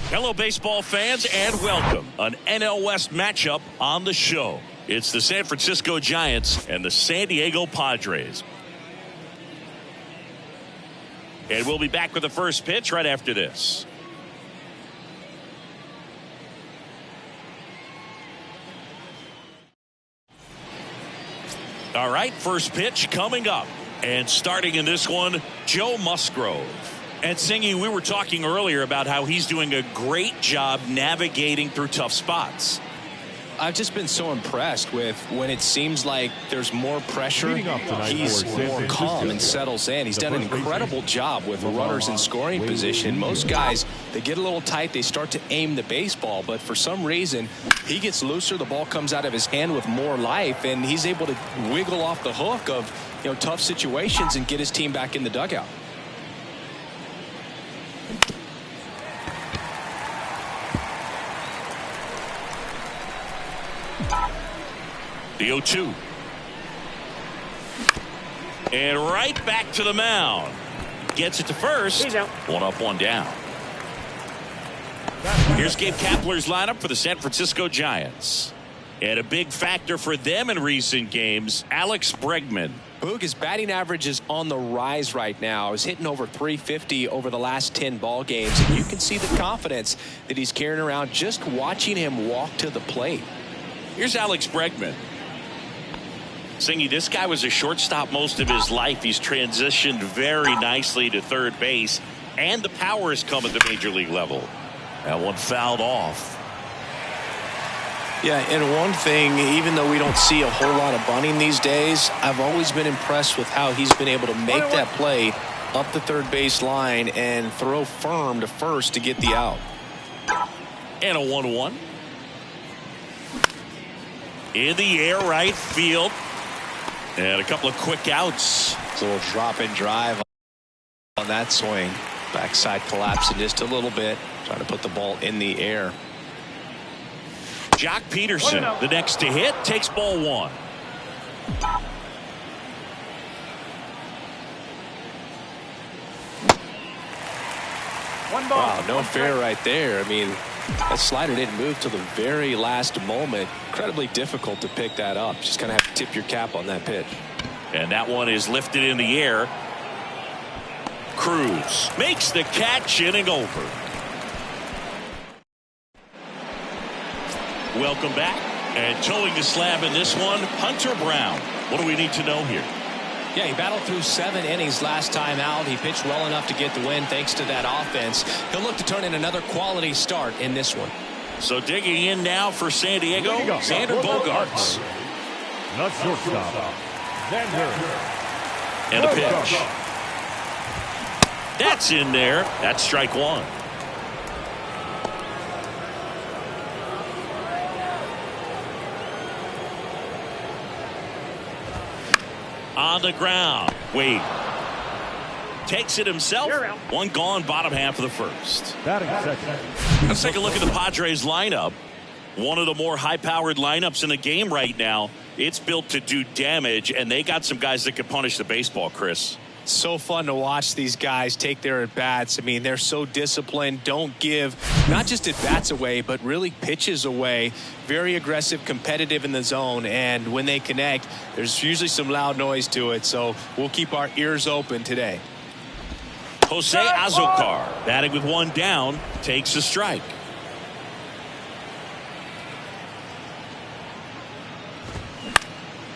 Hello, baseball fans, and welcome. An NL West matchup on the show. It's the San Francisco Giants and the San Diego Padres. And we'll be back with the first pitch right after this. All right, first pitch coming up. And starting in this one, Joe Musgrove. And Singy, we were talking earlier about how he's doing a great job navigating through tough spots. I've just been so impressed with when it seems like there's more pressure, he's more calm and settles in. He's done an incredible job with runners in scoring position. Most guys, they get a little tight, they start to aim the baseball, but for some reason, he gets looser, the ball comes out of his hand with more life, and he's able to wiggle off the hook of tough situations and get his team back in the dugout. The 0-2. And right back to the mound. Gets it to first. One up, one down. Here's Gabe Kapler's lineup for the San Francisco Giants. And a big factor for them in recent games, Alex Bregman. Boog, his batting average is on the rise right now. He's hitting over 350 over the last 10 ball games. And you can see the confidence that he's carrying around just watching him walk to the plate. Here's Alex Bregman. Singy, this guy was a shortstop most of his life. He's transitioned very nicely to third base, and the power has come at the major league level. That one fouled off. Yeah, and one thing, even though we don't see a whole lot of bunting these days, I've always been impressed with how he's been able to make that play up the third base line and throw firm to first to get the out. And a 1-1. In the air, right field. And a couple of quick outs. A little drop and drive on that swing. Backside collapsing just a little bit. Trying to put the ball in the air. Jock Peterson, the next to hit, takes ball one. Wow, no fair right there. I mean, that slider didn't move till the very last moment. Incredibly difficult to pick that up. Just kind of have to tip your cap on that pitch. And that one is lifted in the air. Cruz makes the catch, inning over. Welcome back. And towing the slab in this one, Hunter Brown. What do we need to know here? Yeah, he battled through 7 innings last time out. He pitched well enough to get the win thanks to that offense. He'll look to turn in another quality start in this one. So digging in now for San Diego, Xander Bogaerts. Not shortstop, And a pitch. That's in there. That's strike one. On the ground. Wade takes it himself. One gone, bottom half of the first. Let's take a look at the Padres lineup. One of the more high-powered lineups in the game right now. It's built to do damage, and they got some guys that can punish the baseball, Chris. So fun to watch these guys take their at-bats. I mean, they're so disciplined, don't give not just at-bats away, but really pitches away. Very aggressive, competitive in the zone, and when they connect, there's usually some loud noise to it, so we'll keep our ears open today. Jose Azocar, batting with one down, takes a strike.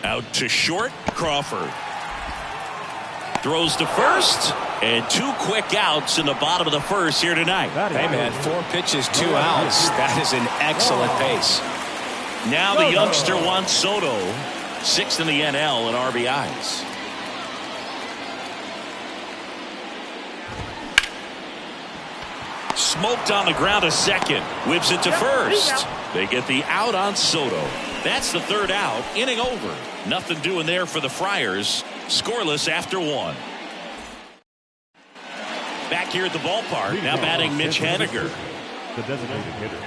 Out to short, Crawford. Throws to first, and two quick outs in the bottom of the first here tonight. Hey, man, 4 pitches, 2 outs. That is an excellent pace. Now the youngster Juan Soto, 6th in the NL in RBIs. Smoked on the ground a second. Whips it to first. They get the out on Soto. That's the third out. Inning over. Nothing doing there for the Friars. Scoreless after 1. Back here at the ballpark. Now batting Mitch Haniger. The designated hitter,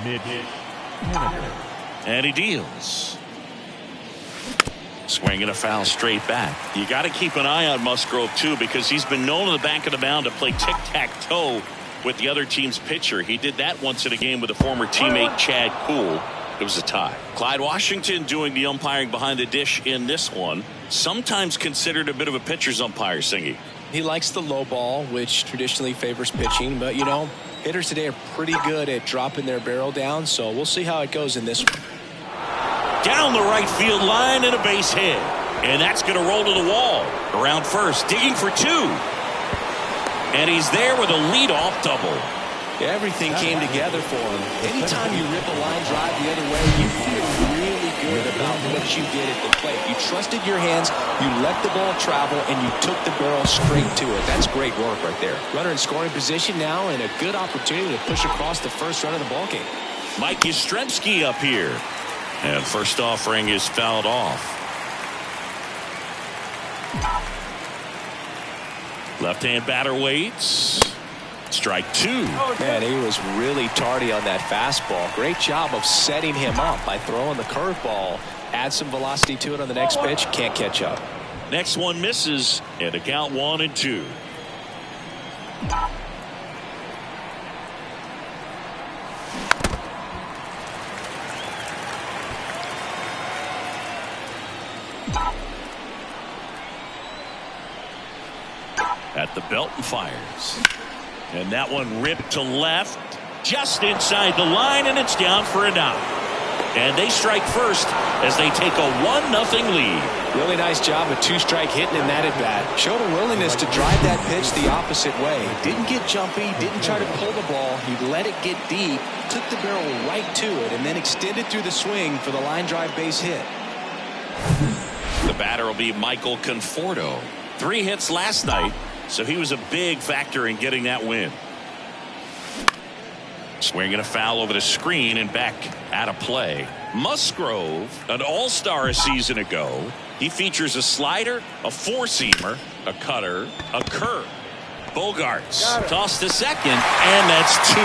Mitch Haniger. And he deals. Swinging a foul straight back. You got to keep an eye on Musgrove, too, because he's been known in the back of the mound to play tic-tac-toe with the other team's pitcher. He did that once in a game with a former teammate, Chad Kuhl. It was a tie. Clyde Washington doing the umpiring behind the dish in this one. Sometimes considered a bit of a pitcher's umpire, Singy. He likes the low ball, which traditionally favors pitching, but, you know, hitters today are pretty good at dropping their barrel down, so we'll see how it goes in this one. Down the right field line and a base hit. And that's going to roll to the wall. Around first, digging for 2. And he's there with a leadoff double. Everything came together for him. Anytime you rip a line drive the other way, you feel really good about what you did at the plate. You trusted your hands, you let the ball travel, and you took the barrel straight to it. That's great work right there. Runner in scoring position now, and a good opportunity to push across the first run of the ballgame. Mike Yastrzemski up here. And first offering is fouled off. Left-hand batter waits. Strike 2. Man, he was really tardy on that fastball. Great job of setting him up by throwing the curveball. Add some velocity to it on the next pitch. Can't catch up. Next one misses, and a count 1-2. At the belt and fires. And that one ripped to left, just inside the line, and it's down for a knock. And they strike first as they take a 1-0 lead. Really nice job of 2-strike hitting in that at bat. Showed a willingness to drive that pitch the opposite way. Didn't get jumpy, didn't try to pull the ball. He let it get deep, took the barrel right to it, and then extended through the swing for the line drive base hit. The batter will be Michael Conforto. 3 hits last night. So he was a big factor in getting that win. Swinging a foul over the screen and back out of play. Musgrove, an all-star a season ago. He features a slider, a 4-seamer, a cutter, a curve. Bogarts tossed to second, and that's 2.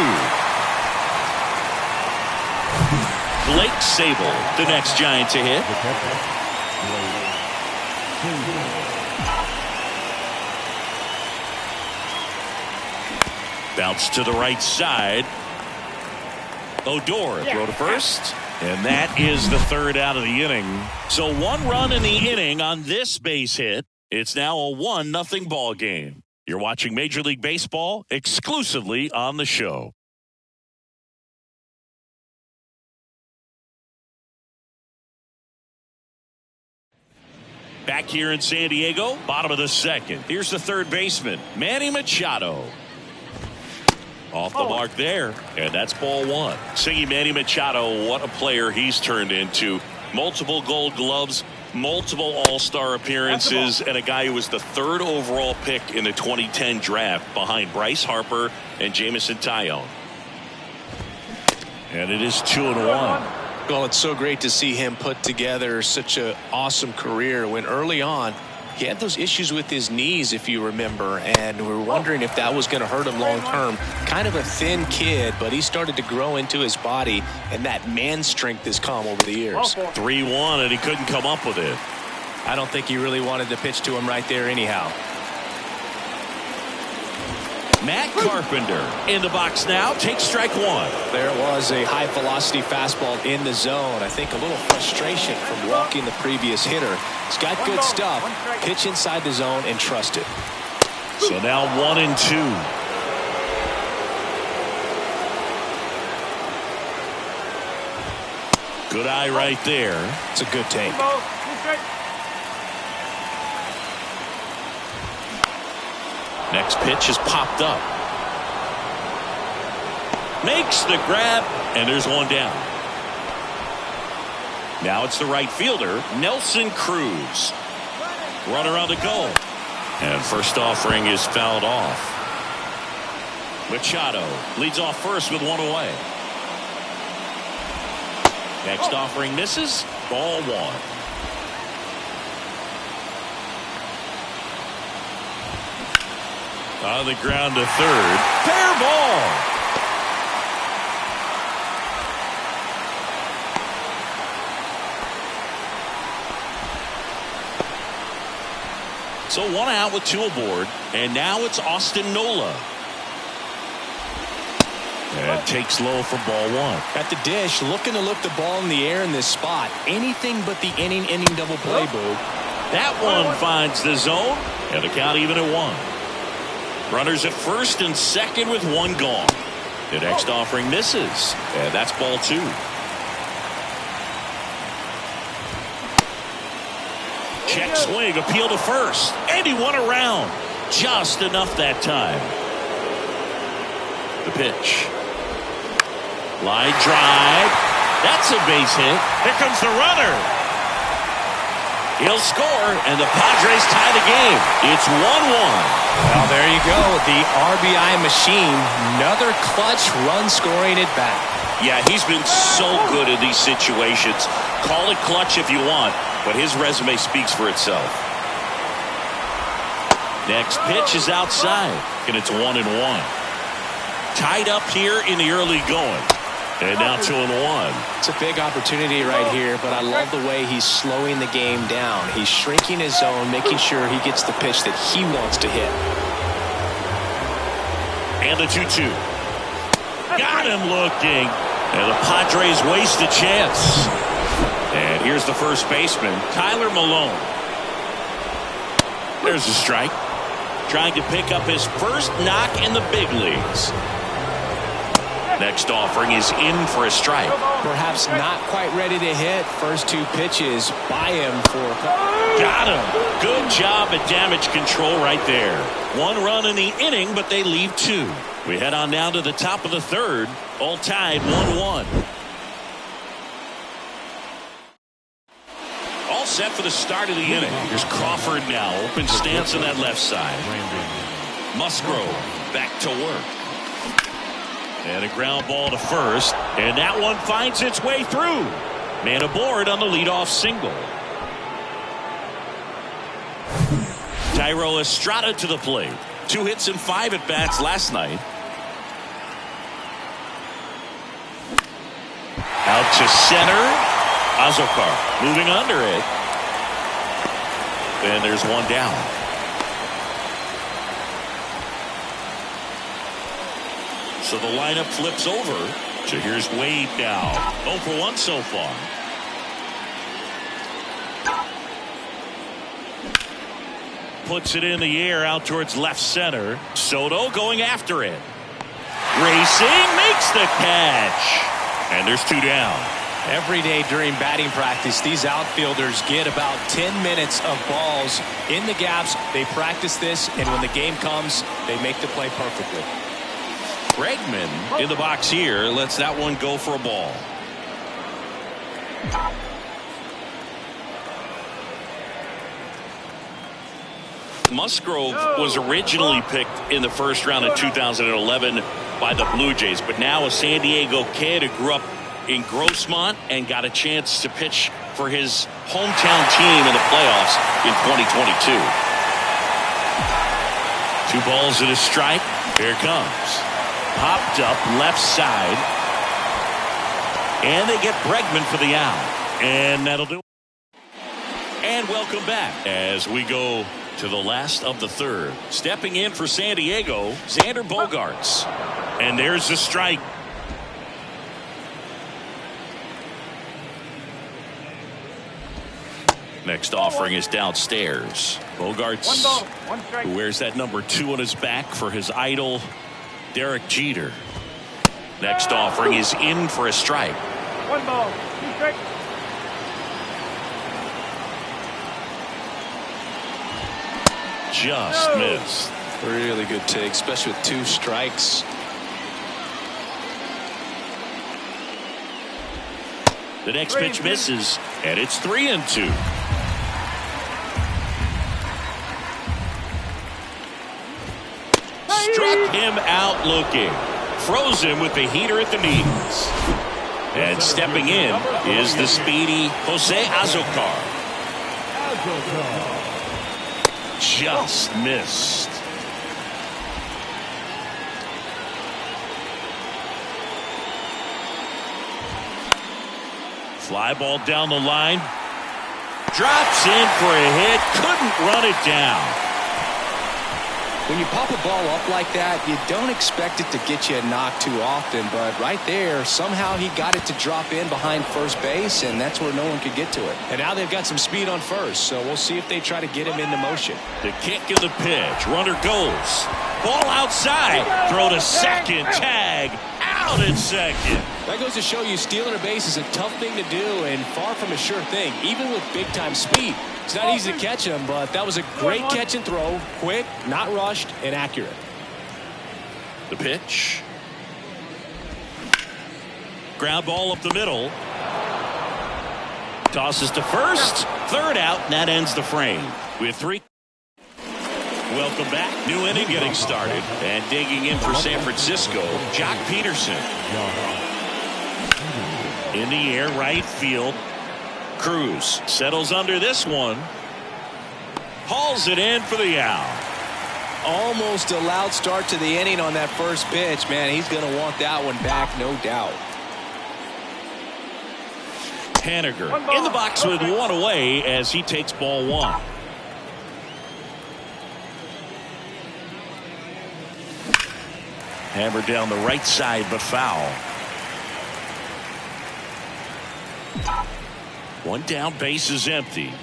Blake Sable, the next Giant to hit. Bounce to the right side. Odor throw to first. And that is the 3rd out of the inning. So 1 run in the inning on this base hit. It's now a 1-0 ball game. You're watching Major League Baseball exclusively on the show. Back here in San Diego, bottom of the 2nd. Here's the 3rd baseman, Manny Machado. Off the mark there, and that's ball 1. Singing Manny Machado, what a player he's turned into. Multiple Gold Gloves, Multiple all-star appearances and a guy who was the 3rd overall pick in the 2010 draft behind Bryce Harper and Jamison Tyone. And it is 2-1. Well, it's so great to see him put together such an awesome career when early on he had those issues with his knees, if you remember, and we were wondering if that was going to hurt him long term. Kind of a thin kid, but he started to grow into his body, and that man strength has come over the years. 3-1, and he couldn't come up with it. I don't think he really wanted to pitch to him right there anyhow. Matt Carpenter in the box now, takes strike 1. There was a high velocity fastball in the zone. I think a little frustration from walking the previous hitter. He's got good stuff. Pitch inside the zone and trust it. So now 1-2. Good eye right there. It's a good take. Next pitch is popped up. Makes the grab, and there's one down. Now it's the right fielder, Nelson Cruz. Runner on the go. And first offering is fouled off. Machado leads off first with 1 away. Next offering misses. Ball 1. On the ground to third. Fair ball. So 1 out with 2 aboard. And now it's Austin Nola. And takes low for ball 1. At the dish, looking to look the ball in the air in this spot. Anything but the inning double play, Boo. That one finds the zone. And the count even at 1. Runners at first and second with 1 gone. The next offering misses. And that's ball 2. Check swing, appeal to first. And he won around. Just enough that time. The pitch. Line drive. That's a base hit. Here comes the runner. He'll score, and the Padres tie the game. It's 1-1. Well, there you go. The RBI machine. Another clutch run scoring at bat. Yeah, he's been so good in these situations. Call it clutch if you want, but his resume speaks for itself. Next pitch is outside, and it's 1-1. Tied up here in the early going. And now 2-1. It's a big opportunity right here, but I love the way he's slowing the game down. He's shrinking his zone, making sure he gets the pitch that he wants to hit. And the 2-2. Got him looking. And the Padres waste a chance. And here's the first baseman, Tyler Malone. There's a strike. Trying to pick up his first knock in the big leagues. Next offering is in for a strike. Perhaps not quite ready to hit. First 2 pitches by him for. Got him. Good job at damage control right there. 1 run in the inning, but they leave 2. We head on down to the top of the 3rd. All tied 1-1. All set for the start of the inning. Here's Crawford now. Open stance on that left side. Musgrove back to work. And a ground ball to first. And that one finds its way through. Man aboard on the leadoff single. Thairo Estrada to the plate. 2 hits and 5 at-bats last night. Out to center. Azokar moving under it. And there's 1 down. So the lineup flips over. So here's Wade now. 0 for 1 so far. Puts it in the air out towards left center. Soto going after it. Racing, makes the catch. And there's 2 down. Every day during batting practice, these outfielders get about 10 minutes of balls in the gaps. They practice this, and when the game comes, they make the play perfectly. Bregman in the box here lets that one go for a ball. Musgrove was originally picked in the first round of 2011 by the Blue Jays, but now a San Diego kid who grew up in Grossmont and got a chance to pitch for his hometown team in the playoffs in 2022. 2 balls and a strike. Here it comes. Popped up left side. And they get Bregman for the out. And that'll do it. And welcome back as we go to the last of the third. Stepping in for San Diego, Xander Bogaerts. And there's the strike. Next offering is downstairs. Bogaerts, who wears that number 2 on his back for his idol, Derek Jeter. Next offering is in for a strike. 1 ball, 2 strikes. Just missed. Really good take, especially with 2 strikes. The next pitch misses, and it's 3-2. Struck him out looking. Froze him with the heater at the knees. And stepping in is the speedy Jose Azocar. Just missed. Fly ball down the line. Drops in for a hit. Couldn't run it down. When you pop a ball up like that, you don't expect it to get you a knock too often, but right there, somehow he got it to drop in behind first base, and that's where no one could get to it. And now they've got some speed on first, so we'll see if they try to get him into motion. The kick and the pitch. Runner goes. Ball outside. Throw to second. Tag. Out at second. That goes to show you stealing a base is a tough thing to do and far from a sure thing, even with big-time speed. It's not easy to catch him, but that was a great catch and throw. Quick, not rushed, and accurate. The pitch. Ground ball up the middle. Tosses to first. Third out, and that ends the frame. With 3. Welcome back. New inning getting started. And digging in for San Francisco, Jock Peterson. In the air, right field. Cruz settles under this one. Hauls it in for the out. Almost a loud start to the inning on that first pitch. Man, he's going to want that one back, no doubt. Haniger in the box with 1 away as he takes ball 1. Hammered down the right side, but foul. 1 down, base is empty.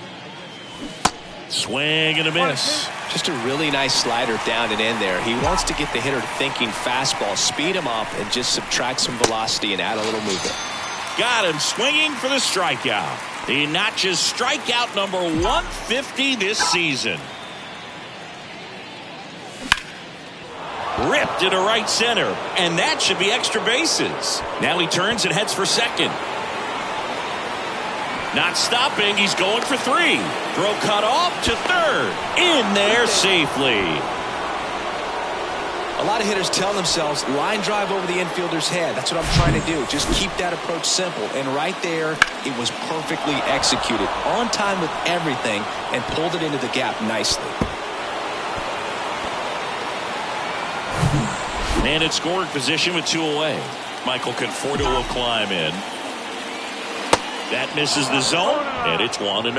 Swing and a miss. Just a really nice slider down and in there. He wants to get the hitter thinking fastball, speed him up, and just subtract some velocity and add a little movement. Got him swinging for the strikeout. He notches strikeout number 150 this season. Ripped into right center, and that should be extra bases. Now he turns and heads for second. Not stopping, he's going for 3. Throw cut off to third. In there safely. A lot of hitters tell themselves, line drive over the infielder's head. That's what I'm trying to do. Just keep that approach simple. And right there, it was perfectly executed. On time with everything, and pulled it into the gap nicely. And in scoring position with 2 away. Michael Conforto will climb in. That misses the zone, and it's 1-0.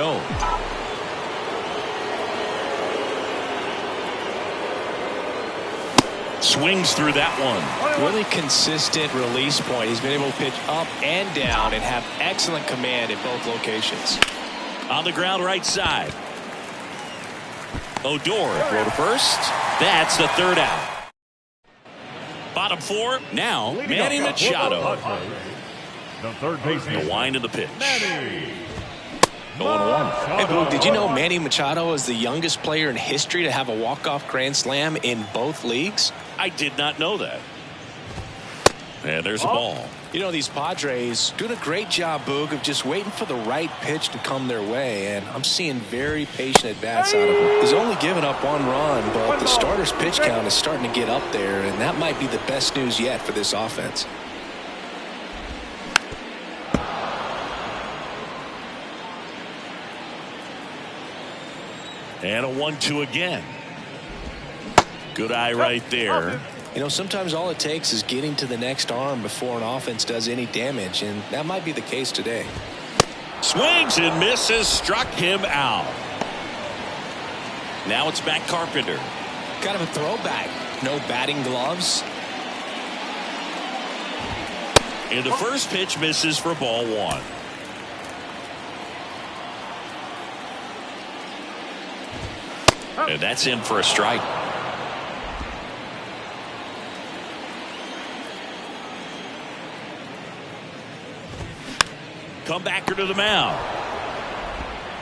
Swings through that one. Really consistent release point. He's been able to pitch up and down and have excellent command in both locations. On the ground right side. Odor throw to first. That's the 3rd out. Bottom 4 now Manny Machado. The third baseman. The wind of the pitch. 0-1. Hey, Boo, did you know Manny Machado is the youngest player in history to have a walk-off grand slam in both leagues? I did not know that. And there's a ball. You know, these Padres doing a great job, Boog, of just waiting for the right pitch to come their way, and I'm seeing very patient at-bats out of him. He's only given up 1 run, but the starter's pitch count is starting to get up there, and that might be the best news yet for this offense. And a 1-2 again. Good eye right there. You know, sometimes all it takes is getting to the next arm before an offense does any damage, and that might be the case today. Swings and misses, struck him out. Now it's Matt Carpenter. Kind of a throwback. No batting gloves. And the first pitch misses for ball 1. And that's in for a strike. Comebacker to the mound.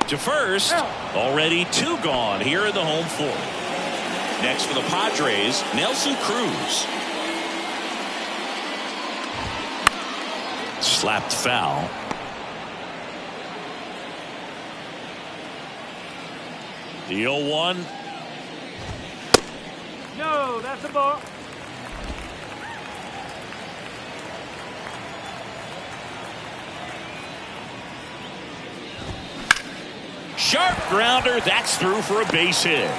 To first. Already 2 gone here in the home 4th. Next for the Padres, Nelson Cruz. Slapped foul. The 0-1. No, that's a ball. Sharp grounder. That's through for a base hit.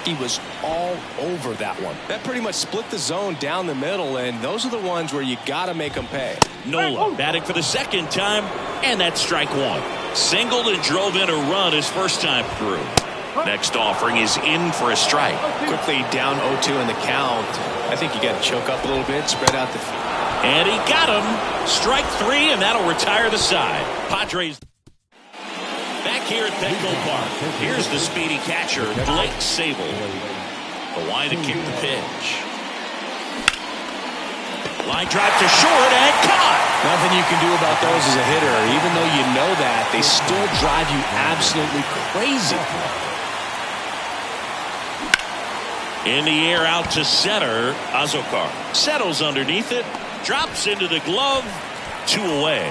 He was all over that one. That pretty much split the zone down the middle, and those are the ones where you got to make them pay. Nola batting for the 2nd time, and that's strike 1. Singled and drove in a run his first time through. Next offering is in for a strike. Quickly down 0-2 in the count. I think you got to choke up a little bit, spread out the... And he got him. Strike 3, and that'll retire the side. Padres back here at Petco Park. Here's the speedy catcher, Blake Sable. The line to kick the pitch. Line drive to short and caught. Nothing you can do about those as a hitter. Even though you know that, they still drive you absolutely crazy. In the air out to center. Azokar settles underneath it. Drops into the glove. 2 away.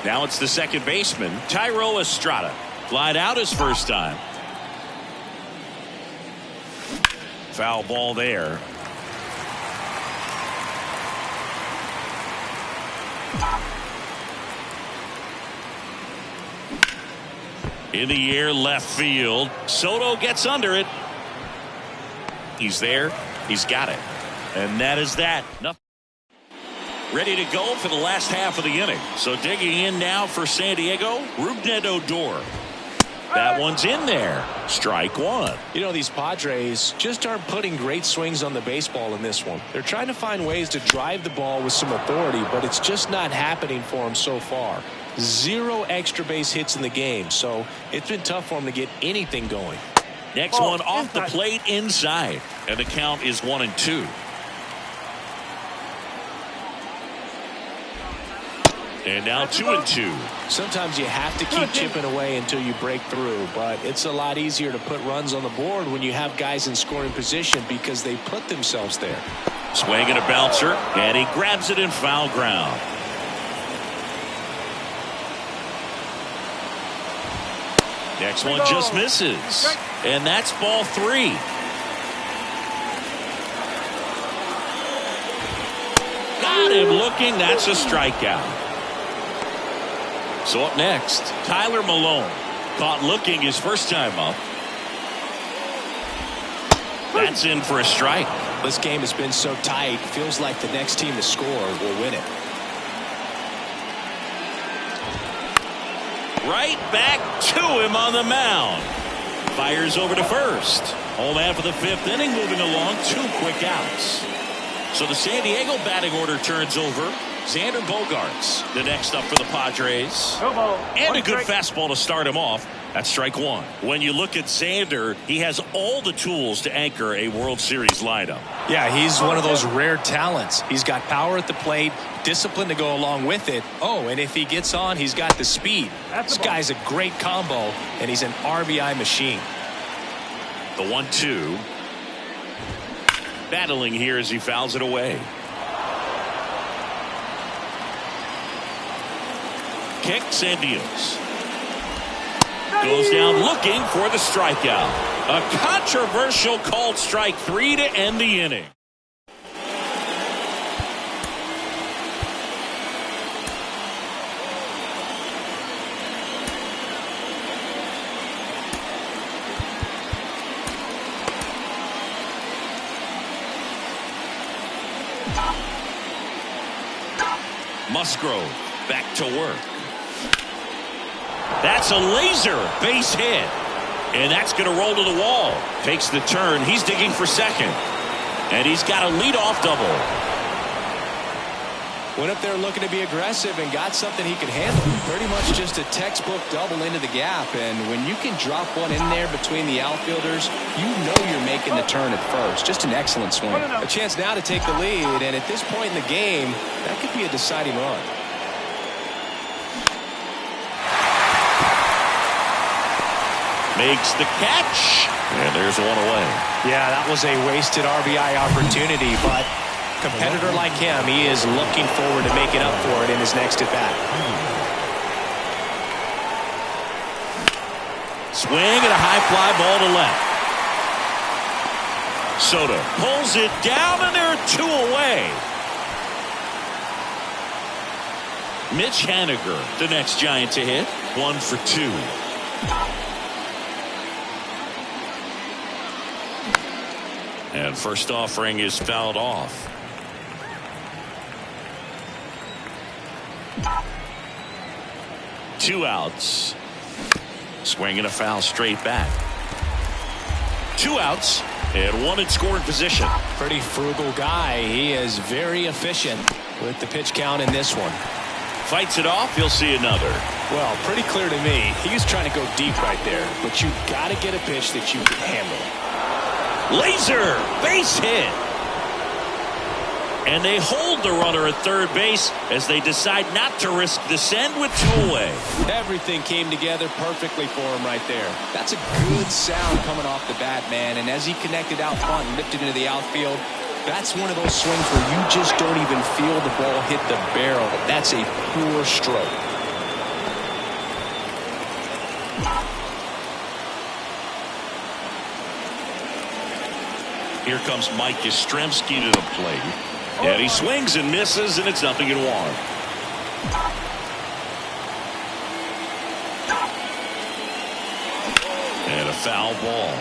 Now it's the second baseman, Thairo Estrada. Flied out his first time. Foul ball there. In the air left field. Soto gets under it. He's there. He's got it. And that is that. Nothing. Ready to go for the last half of the inning. So digging in now for San Diego, Rougned Odor. That one's in there. Strike 1. You know, these Padres just aren't putting great swings on the baseball in this one. They're trying to find ways to drive the ball with some authority, but it's just not happening for them so far. 0 extra base hits in the game, so it's been tough for them to get anything going. Next one off the plate inside, and the count is 1-2. And now 2-2. Sometimes you have to keep chipping away until you break through, but it's a lot easier to put runs on the board when you have guys in scoring position because they put themselves there. Swing and a bouncer, and he grabs it in foul ground. Next one just misses, and that's ball 3. Got him looking. That's a strikeout. So up next, Tyler Malone. Caught looking his first time up. That's in for a strike. This game has been so tight. Feels like the next team to score will win it. Right back to him on the mound. Fires over to first. Home half of the 5th inning, moving along. 2 quick outs. So the San Diego batting order turns over. Xander Bogaerts, the next up for the Padres. And a good fastball to start him off. That's strike 1. When you look at Xander, he has all the tools to anchor a World Series lineup. Yeah, he's one of those rare talents. He's got power at the plate, discipline to go along with it. Oh, and if he gets on, he's got the speed. This guy's a great combo, and he's an RBI machine. The 1-2. Battling here as he fouls it away. Kicks and deals. Goes down looking for the strikeout. A controversial called strike 3 to end the inning. Musgrove back to work. That's a laser base hit. And that's going to roll to the wall. Takes the turn. He's digging for second. And he's got a leadoff double. Went up there looking to be aggressive and got something he could handle. Pretty much just a textbook double into the gap. And when you can drop one in there between the outfielders, you know you're making the turn at first. Just an excellent swing. A chance now to take the lead. And at this point in the game, that could be a deciding run. Makes the catch. And there's one away. Yeah, that was a wasted RBI opportunity, but a competitor like him, he is looking forward to making up for it in his next at-bat. Swing and a high fly ball to left. Soto pulls it down, and there are 2 away. Mitch Haniger, the next Giant to hit. 1 for 2. And first offering is fouled off. Two outs. Swing and a foul straight back. 2 outs and 1 in scoring position. Pretty frugal guy. He is very efficient with the pitch count in this one. Fights it off. He'll see another. Well, pretty clear to me. He was trying to go deep right there, but you got to get a pitch that you can handle. Laser base hit. And they hold the runner at third base as they decide not to risk the send with 2 away. Everything came together perfectly for him right there. That's a good sound coming off the bat, man. And as he connected out front and lifted into the outfield, that's one of those swings where you just don't even feel the ball hit the barrel. That's a poor stroke. Here comes Mike Yastrzemski to the plate. And he swings and misses, and it's 0-1. And a foul ball.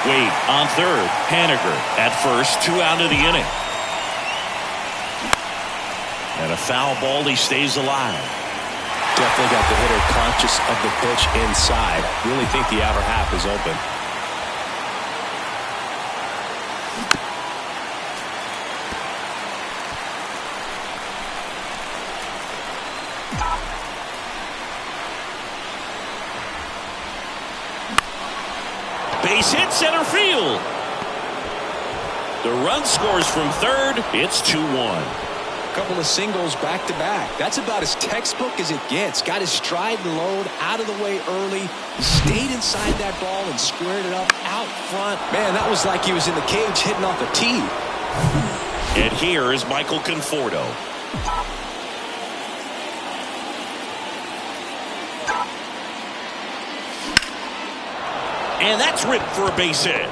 Wade on third. Haniger at first. 2 out of the inning. And a foul ball. He stays alive. Definitely got the hitter conscious of the pitch inside. Really think the outer half is open. Base hit center field. The run scores from third. It's 2-1. Couple of singles back to back. That's about as textbook as it gets. Got his stride and load out of the way early. Stayed inside that ball and squared it up out front. Man, that was like he was in the cage hitting off a tee. And here is Michael Conforto. And that's ripped for a base hit.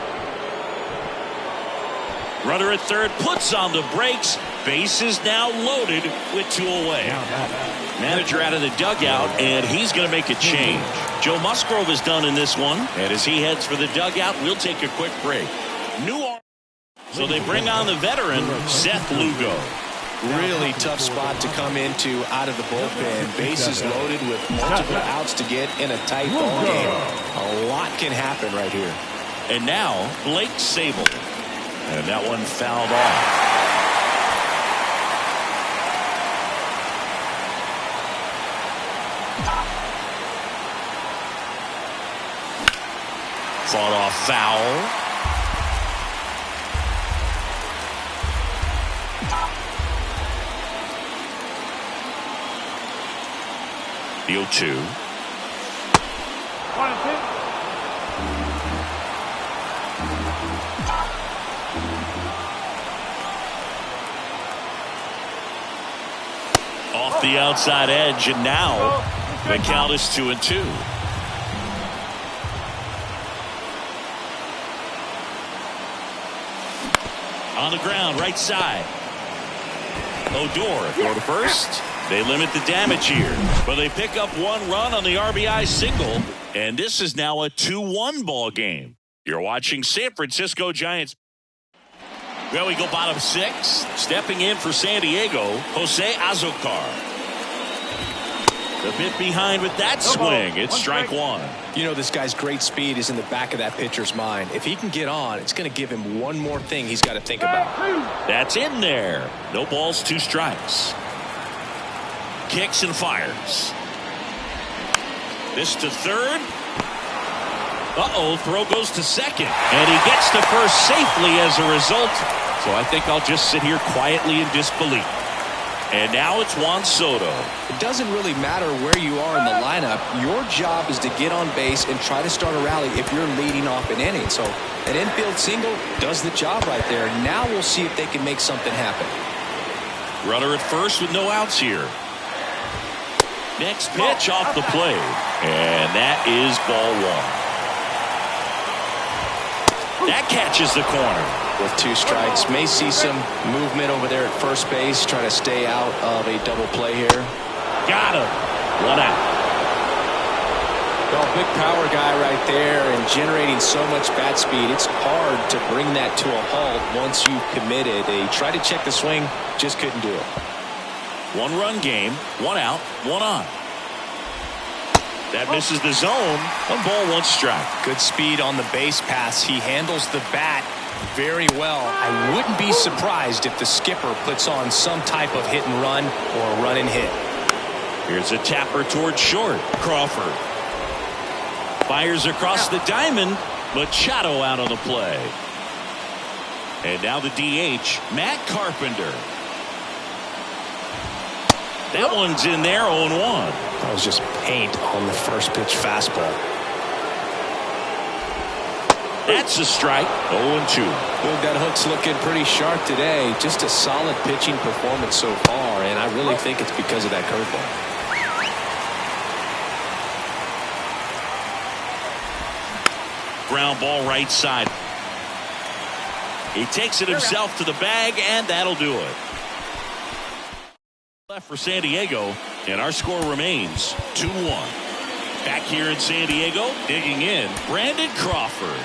Runner at third puts on the brakes. Base is now loaded with 2 away. Manager out of the dugout, and he's going to make a change. Joe Musgrove is done in this one. And as he heads for the dugout, we'll take a quick break. So they bring on the veteran, Seth Lugo. Really tough spot to come into out of the bullpen. Bases loaded with multiple outs to get in a tight ball game. A lot can happen right here. And now Blake Sable. And that one fouled off. Fought off foul. The 0-2. 1-2. off the outside edge, and now the count is 2-2. On the ground, right side. Odor throw to first. They limit the damage here, but they pick up one run on the RBI single, and this is now a 2-1 ball game. You're watching San Francisco Giants. Well, we go bottom 6. Stepping in for San Diego, Jose Azocar. A bit behind with that swing. It's strike one. You know, this guy's great speed is in the back of that pitcher's mind. If he can get on, it's going to give him one more thing he's got to think about. That's in there. No balls, 2 strikes. Kicks and fires. This to third. Throw goes to second. And he gets to first safely as a result. So I think I'll just sit here quietly in disbelief. And now it's Juan Soto. It doesn't really matter where you are in the lineup. Your job is to get on base and try to start a rally if you're leading off an inning. So an infield single does the job right there. Now we'll see if they can make something happen. Runner at first with no outs here. Next pitch off the plate. And that is ball 1. That catches the corner. With 2 strikes, may see some movement over there at first base, trying to stay out of a double play here. Got him. 1 out. Well, big power guy right there and generating so much bat speed. It's hard to bring that to a halt once you've committed. They tried to check the swing, just couldn't do it. 1-run game, 1 out, 1 on. That misses the zone. 1 ball, 1 strike. Good speed on the base pass. He handles the bat very well. I wouldn't be surprised if the skipper puts on some type of hit and run or a run and hit. Here's a tapper towards short. Crawford fires across the diamond. Machado out on the play. And now the DH, Matt Carpenter. That one's in there, 0-1. That was just paint on the first pitch fastball. That's a strike. 0-2. Well, that hook's looking pretty sharp today. Just a solid pitching performance so far, and I really think it's because of that curveball. Ground ball right side. He takes it himself to the bag, and that'll do it. Left for San Diego, and our score remains 2-1. Back here in San Diego, digging in, Brandon Crawford.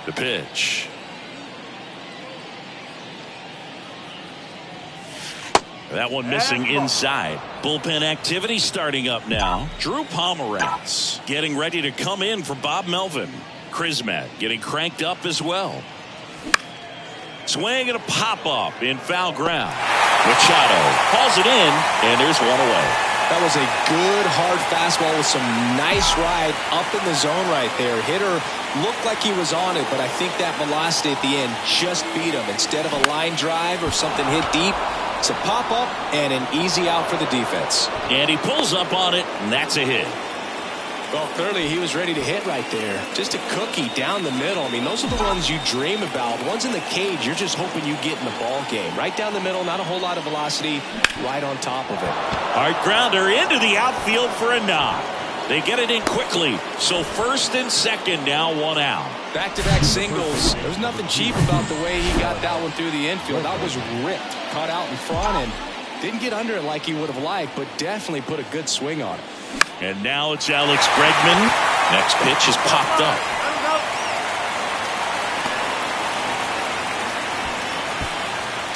The pitch. That one missing inside. Bullpen activity starting up now. Drew Pomeranz getting ready to come in for Bob Melvin. Krismat getting cranked up as well. Swing and a pop-up in foul ground. Machado hauls it in, and there's 1 away. That was a good hard fastball with some nice ride up in the zone right there. Hitter looked like he was on it, but I think that velocity at the end just beat him. Instead of a line drive or something hit deep, it's a pop-up and an easy out for the defense. And he pulls up on it, and that's a hit. Well, clearly he was ready to hit right there. Just a cookie down the middle. I mean, those are the ones you dream about. Ones in the cage, you're just hoping you get in the ball game. Right down the middle, not a whole lot of velocity, right on top of it. Hard grounder into the outfield for a knock. They get it in quickly. So first and second, now 1 out. Back-to-back singles. There's nothing cheap about the way he got that one through the infield. That was ripped, caught out in front, and didn't get under it like he would have liked, but definitely put a good swing on it. And now it's Alex Bregman. Next pitch is popped up.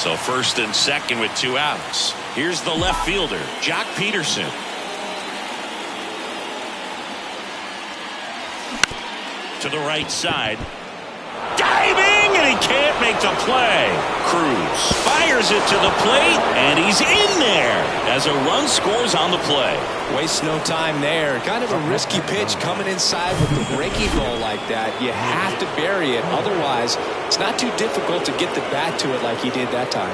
So first and second with 2 outs. Here's the left fielder, Jock Peterson. To the right side. Diving, and he can't make the play. Cruz fires it to the plate, and he's in there as a run scores on the play. Wastes no time there. Kind of a risky pitch coming inside with the breaking ball like that. You have to bury it. Otherwise, it's not too difficult to get the bat to it like he did that time.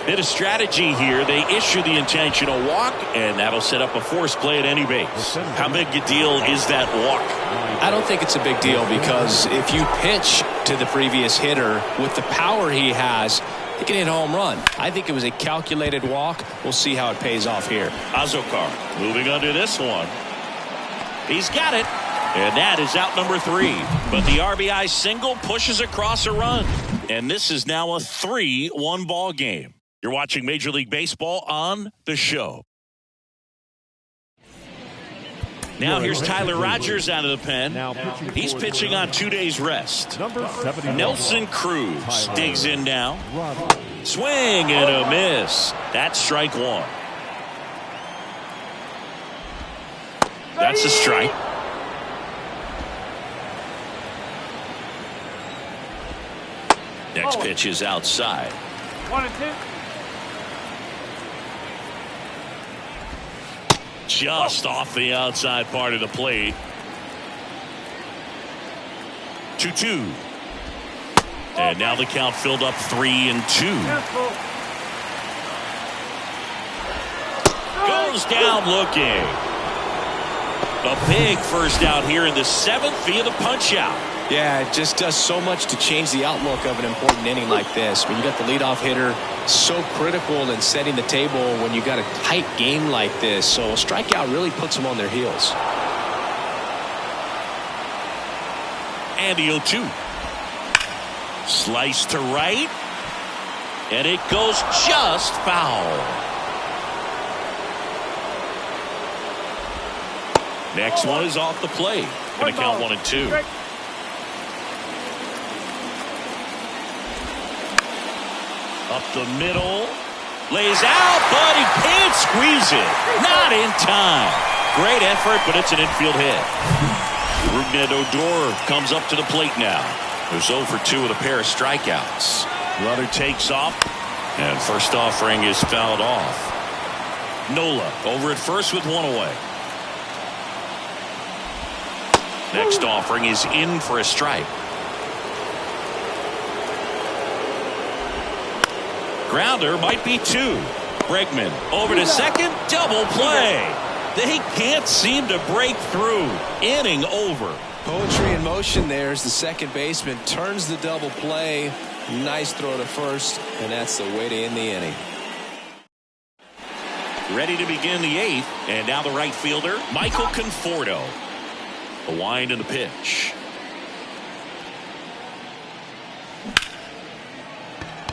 Bit of strategy here. They issue the intentional walk, and that'll set up a force play at any base. How big a deal is that walk? I don't think it's a big deal because if you pitch to the previous hitter with the power he has, he can hit a home run. I think it was a calculated walk. We'll see how it pays off here. Azokar moving under this one. He's got it. And that is out number 3. But the RBI single pushes across a run. And this is now a 3-1 ball game. You're watching Major League Baseball on The Show. Now here's Tyler Rogers out of the pen. He's pitching on 2 days rest. Nelson Cruz digs in now. Swing and a miss. That's strike 1. That's a strike. Next pitch is outside. 1 and 2. Just off the outside part of the plate. 2-2. And now the count filled up 3-2. Goes down looking. A big first out here in the 7th via the punch out. Yeah, it just does so much to change the outlook of an important inning like this. When you got the leadoff hitter so critical in setting the table when you got a tight game like this. So a strikeout really puts them on their heels. And the 0-2. Slice to right. And it goes just foul. Next one is off the plate. Going to count 1-2. Up the middle. Lays out, but he can't squeeze it. Not in time. Great effort, but it's an infield hit. Rougned Odor comes up to the plate now. There's 0 for 2 with a pair of strikeouts. Runner takes off, and first offering is fouled off. Nola over at first with 1 away. Next offering is in for a strike. Grounder might be 2. Bregman over to second. Double play. They can't seem to break through. Inning over. Poetry in motion there as the second baseman turns the double play. Nice throw to first, and that's the way to end the inning. Ready to begin the 8th, and now the right fielder, Michael Conforto. The wind and the pitch.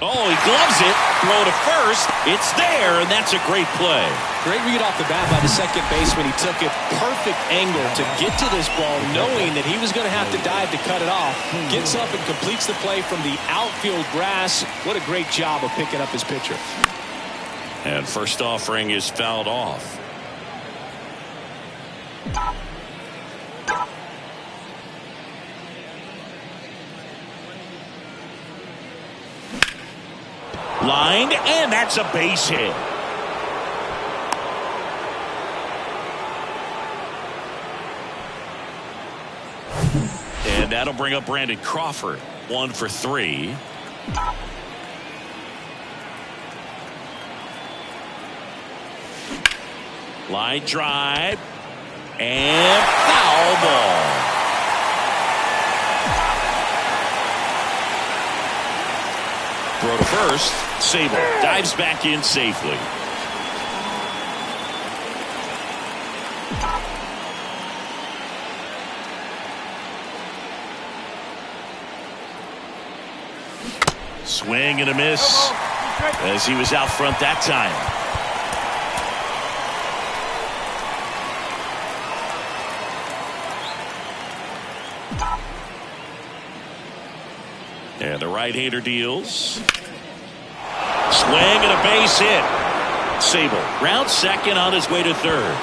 Oh, he gloves it. Throw to first. It's there, and that's a great play. Great read off the bat by the second baseman. He took a perfect angle to get to this ball, knowing that he was going to have to dive to cut it off. Gets up and completes the play from the outfield grass. What a great job of picking up his pitcher. And first offering is fouled off. Lined, and that's a base hit. And that'll bring up Brandon Crawford. 1 for 3. Line drive. And foul ball. Throw to first. Sable dives back in safely. Swing and a miss as he was out front that time. And the right-hander deals. Swing and a base hit. Sable rounds second on his way to third.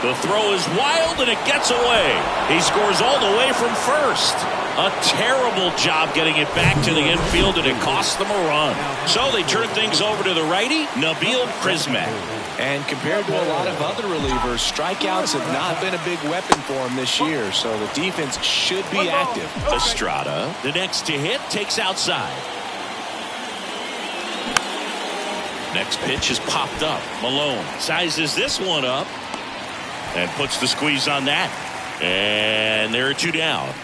The throw is wild and it gets away. He scores all the way from first. A terrible job getting it back to the infield, and it cost them a run. So they turn things over to the righty, Nabil Prismac. And compared to a lot of other relievers, strikeouts have not been a big weapon for him this year, so the defense should be active. Estrada, the next to hit, takes outside. Next pitch is popped up. Malone sizes this one up and puts the squeeze on that. And there are two down.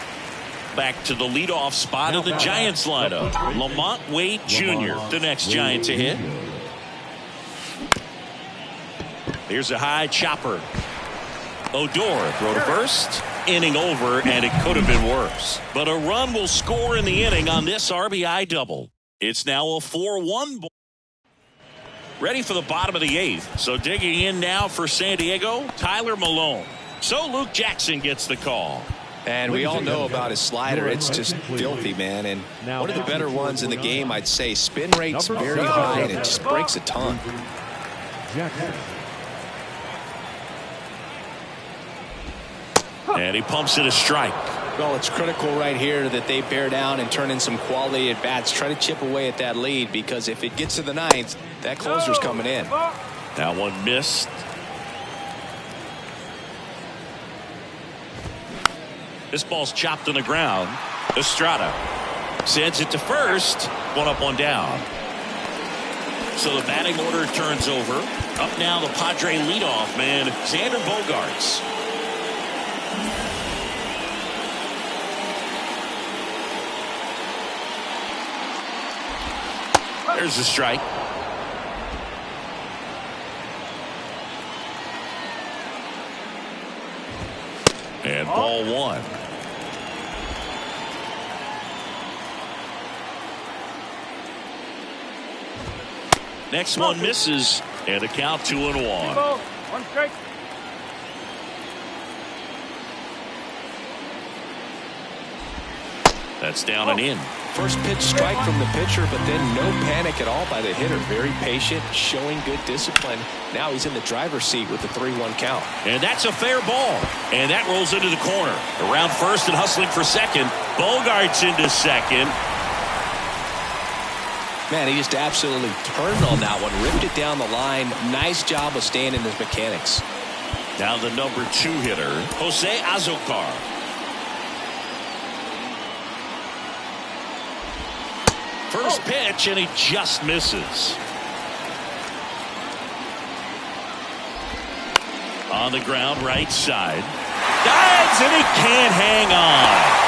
Back to the leadoff spot of the Giants lineup. Lamont Wade Jr., the next Giant to hit. Here's a high chopper. Odor, throw to first. Inning over, and it could have been worse. But a run will score in the inning on this RBI double. It's now a 4-1 ball. Ready for the bottom of the eighth. So digging in now for San Diego, Tyler Malone. So Luke Jackson gets the call. And we all know about his slider. It's just filthy, man. And one of the better ones in the game, I'd say. Spin rate's very high, and it just breaks a ton. And he pumps it a strike. Well, it's critical right here that they bear down and turn in some quality at bats. Try to chip away at that lead, because if it gets to the ninth, that closer's coming in. That one missed. This ball's chopped on the ground. Estrada sends it to first. One up, one down. So the batting order turns over. Up now the Padre leadoff man, Xander Bogaerts. There's a strike. And ball one. Next one misses, and the count 2-1. One strike. That's down and in. First pitch strike from the pitcher, but then no panic at all by the hitter. Very patient, showing good discipline. Now he's in the driver's seat with the 3-1 count. And that's a fair ball. And that rolls into the corner. Around first and hustling for second. Bogaerts into second. Man, he just absolutely turned on that one. Ripped it down the line. Nice job of staying in his mechanics. Now the number 2 hitter, Jose Azocar. First pitch, and he just misses. On the ground, right side. Dives, and he can't hang on.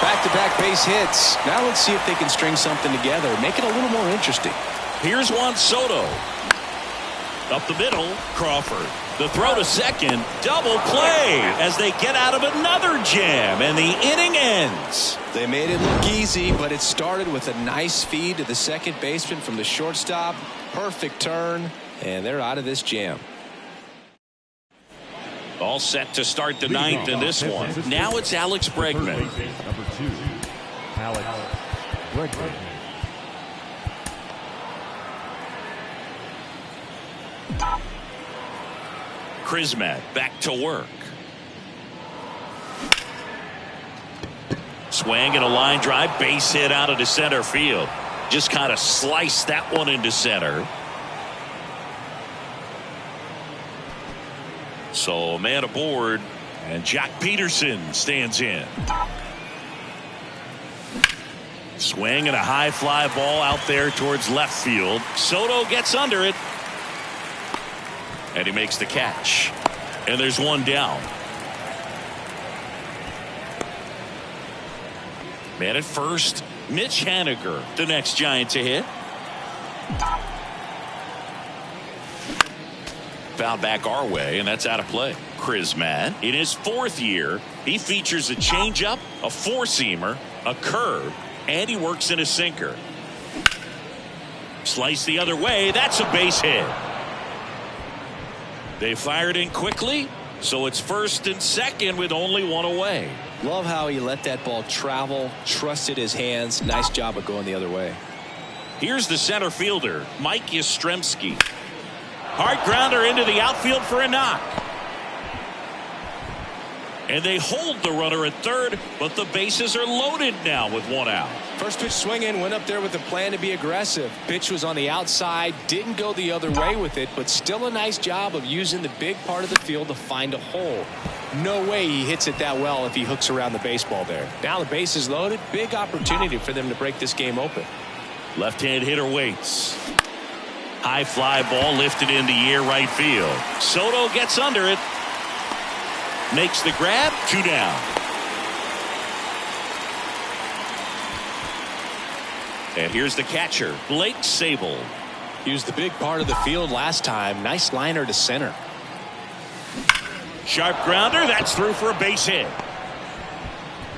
Back-to-back base hits. Now let's see if they can string something together. Make it a little more interesting. Here's Juan Soto. Up the middle, Crawford. The throw to second, double play as they get out of another jam, and the inning ends. They made it look easy, but it started with a nice feed to the second baseman from the shortstop. Perfect turn, and they're out of this jam. All set to start the ninth in this one. Now it's Alex Bregman. Number 2, Alex Bregman. Crismatt back to work. Swing and a line drive, base hit out into center field. Just kind of sliced that one into center. So a man aboard, and Jack Peterson stands in. Swing and a high fly ball out there towards left field. Soto gets under it. And he makes the catch. And there's one down. Man at first, Mitch Haniger, the next Giant to hit. Foul back our way, and that's out of play. Crismatt, in his 4th year, he features a changeup, a four-seamer, a curve, and he works in a sinker. Slice the other way, that's a base hit. They fired in quickly, so it's first and second with only one away. Love how he let that ball travel, trusted his hands. Nice job of going the other way. Here's the center fielder, Mike Yastrzemski. Hard grounder into the outfield for a knock. And they hold the runner at third, but the bases are loaded now with one out. First pitch swinging, went up there with a plan to be aggressive. Pitch was on the outside, didn't go the other way with it, but still a nice job of using the big part of the field to find a hole. No way he hits it that well if he hooks around the baseball there. Now the base is loaded, big opportunity for them to break this game open. Left-hand hitter waits. High fly ball lifted in the air right field. Soto gets under it. Makes the grab. 2 down. And here's the catcher, Blake Sable. He was the big part of the field last time. Nice liner to center. Sharp grounder. That's through for a base hit.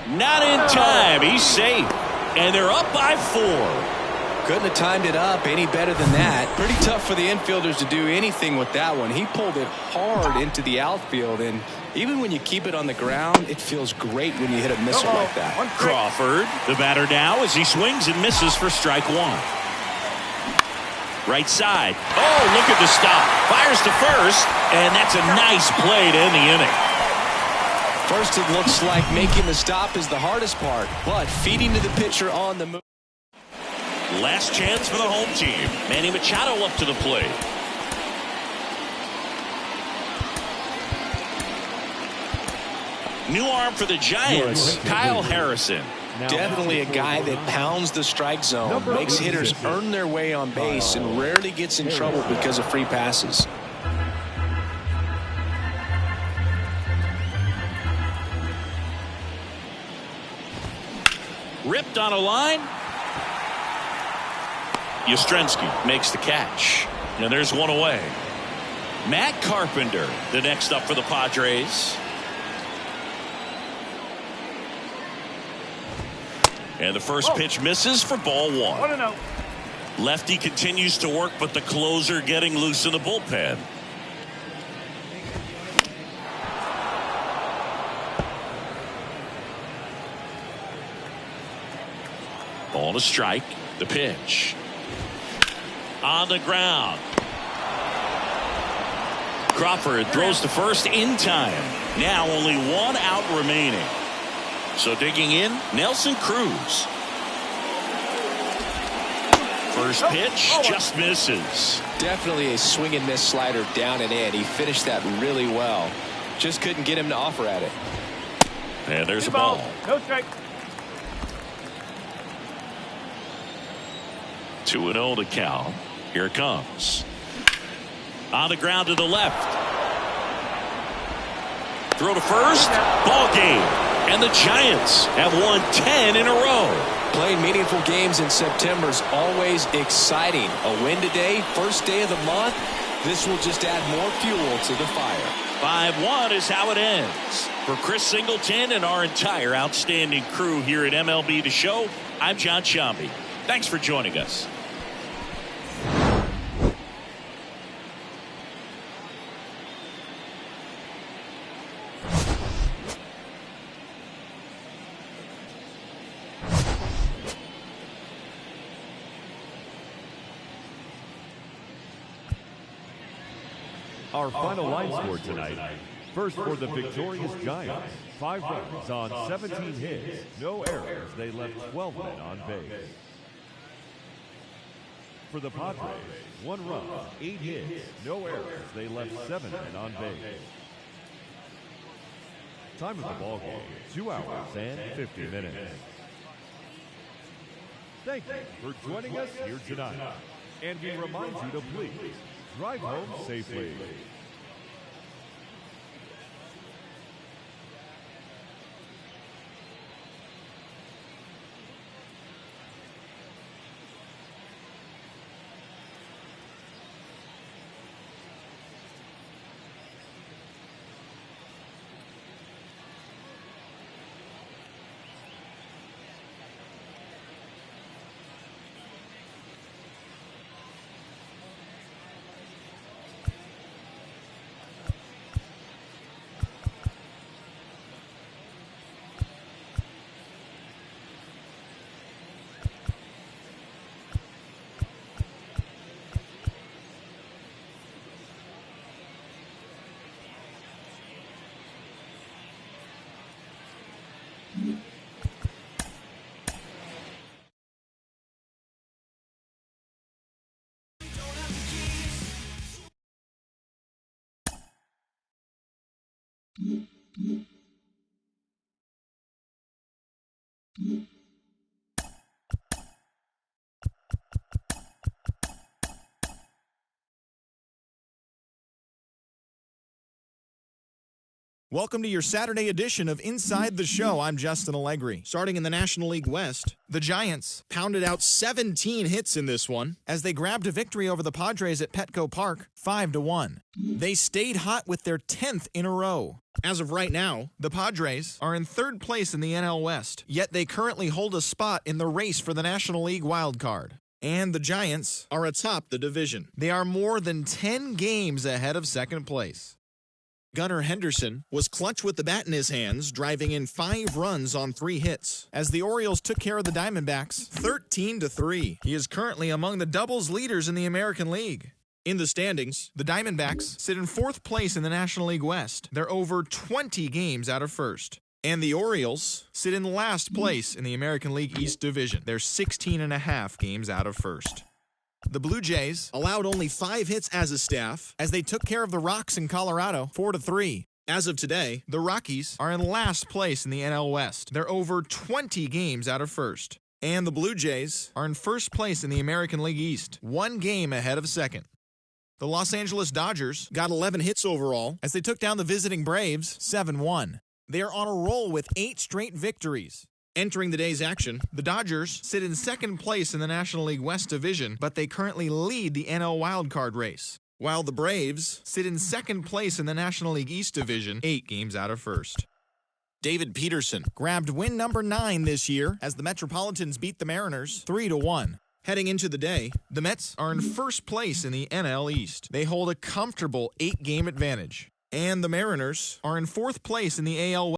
Not in time. He's safe. And they're up by 4. Couldn't have timed it up any better than that. Pretty tough for the infielders to do anything with that one. He pulled it hard into the outfield, and even when you keep it on the ground, it feels great when you hit a missile like that. Crawford, the batter now, as he swings and misses for strike 1. Right side. Oh, look at the stop. Fires to first, and that's a nice play to end the inning. First, it looks like making the stop is the hardest part, but feeding to the pitcher on the move. Last chance for the home team. Manny Machado up to the plate. New arm for the Giants, Kyle Harrison. Definitely a guy that pounds the strike zone, makes hitters earn their way on base, and rarely gets in trouble because of free passes. Ripped on a line. Yastrzemski makes the catch. And there's one away. Matt Carpenter, the next up for the Padres. And the first pitch misses for ball 1. 1-0. Lefty continues to work, but the closer getting loose in the bullpen. Ball to strike. The pitch. On the ground. Crawford throws to first in time. Now only 1 out remaining. So digging in, Nelson Cruz. First pitch just misses. Definitely a swing and miss slider down and in. He finished that really well. Just couldn't get him to offer at it. And there's a ball. No strike. 2-0 to count. Here it comes. On the ground to the left. Throw to first. Ball game. And the Giants have won 10 in a row. Playing meaningful games in September is always exciting. A win today, first day of the month. This will just add more fuel to the fire. 5-1 is how it ends. For Chris Singleton and our entire outstanding crew here at MLB The Show, I'm John Shambi. Thanks for joining us. Our final line score tonight. First for the victorious Giants, 5 runs on 17 hits, no errors. They left 12 men on base. For the Padres, 1 run, 8 hits, no errors. They left 7 men on base. Time of the ball game, 2 hours and 50 minutes. Thank you for joining us here tonight. And we remind you to please drive home safely. Welcome to your Saturday edition of Inside the Show. I'm Justin Allegri. Starting in the National League West, the Giants pounded out 17 hits in this one as they grabbed a victory over the Padres at Petco Park, 5-1. They stayed hot with their 10th in a row. As of right now, the Padres are in third place in the NL West, yet they currently hold a spot in the race for the National League wild card. And the Giants are atop the division. They are more than 10 games ahead of second place. Gunnar Henderson was clutch with the bat in his hands, driving in 5 runs on 3 hits, as the Orioles took care of the Diamondbacks 13-3. He is currently among the doubles leaders in the American League. In the standings, the Diamondbacks sit in 4th place in the National League West. They're over 20 games out of first. And the Orioles sit in last place in the American League East Division. They're 16.5 games out of first. The Blue Jays allowed only 5 hits as a staff as they took care of the Rocks in Colorado 4-3. As of today, the Rockies are in last place in the NL West. They're over 20 games out of first. And the Blue Jays are in first place in the American League East, 1 game ahead of second. The Los Angeles Dodgers got 11 hits overall as they took down the visiting Braves 7-1. They are on a roll with 8 straight victories. Entering the day's action, the Dodgers sit in second place in the National League West Division, but they currently lead the NL wildcard race, while the Braves sit in second place in the National League East Division, 8 games out of first. David Peterson grabbed win number 9 this year as the Metropolitans beat the Mariners 3-1. Heading into the day, the Mets are in first place in the NL East. They hold a comfortable 8-game advantage. And the Mariners are in 4th place in the AL West.